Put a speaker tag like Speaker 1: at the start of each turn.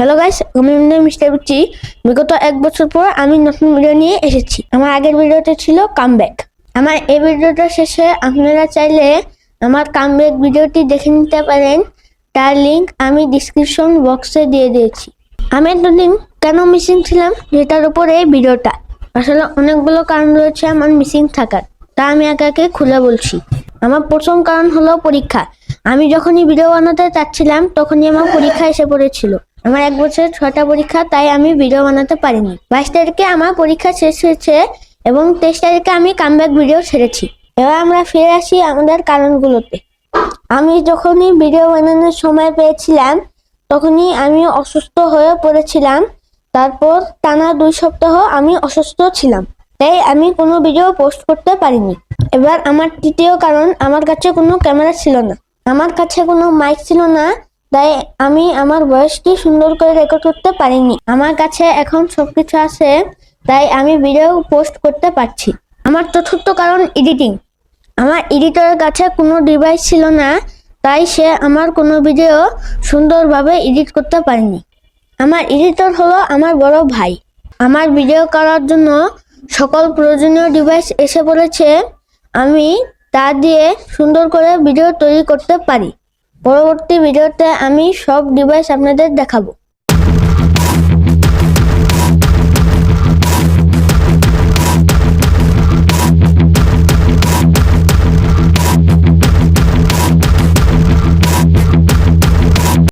Speaker 1: Hello guys, আমি mister বুচি। বিগত 1 বছর পর আমি নতুন ভিডিও নিয়ে এসেছি। আমার আগের ভিডিওটা ছিল কামব্যাক। আমার এই ভিডিওটা শেষে আপনারা চাইলে আমার কামব্যাক ভিডিওটি দেখে নিতে পারেন। তার লিংক আমি ডিসক্রিপশন বক্সে দিয়ে দিয়েছি। আমি এতদিন কেন মিসিং ছিলাম সেটার উপরে এই ভিডিওটা। আসলে অনেকগুলো কারণ রয়েছে আমার মিসিং থাকার, তা আমি একে খুলে বলছি। আমার প্রথম কারণ হলো পরীক্ষা। আমি যখনই ভিডিও বানাতে চাচ্ছিলাম তখনই আমার পরীক্ষা এসে পড়েছিল। আমার 1 বছর 6টা পরীক্ষা, তাই আমি ভিডিও বানাতে পারিনি। 22 তারিখে আমার পরীক্ষা শেষ হয়েছে এবং 23 তারিখে আমি কামব্যাক ভিডিও ছেড়েছি। এবার আমরা ফিরে আসি আমাদের কারণগুলোতে। আমি যখনই ভিডিও বানানোর সময় পেয়েছিলাম তখনই আমি অসুস্থ হয়ে পড়েছিলাম। তারপর টানা 2 সপ্তাহ আমি অসুস্থ ছিলাম, তাই আমি কোনো ভিডিও পোস্ট করতে পারিনি। এবার আমার তৃতীয় কারণ, আমার কাছে কোনো ক্যামেরা ছিল না, আমার কাছে কোনো মাইক ছিল না, তাই আমি আমার ভয়েসটি সুন্দর করে রেকর্ড করতে পারিনি। আমার কাছে এখন সবকিছু আছে, তাই আমি ভিডিও পোস্ট করতে পারছি। আমার চতুর্থ কারণ এডিটিং। আমার এডিটরের কাছে কোনো ডিভাইস ছিল না, তাই সে আমার কোনো ভিডিও সুন্দরভাবে এডিট করতে পারেনি। আমার এডিটর হলো আমার বড় ভাই। আমার ভিডিও করার জন্য সকল প্রয়োজনীয় ডিভাইস এসে পড়েছে। আমি তা দিয়ে সুন্দর করে ভিডিও তৈরি করতে পারি। পরবর্তী ভিডিওতে আমি সব ডিভাইস আপনাদের দেখাবো।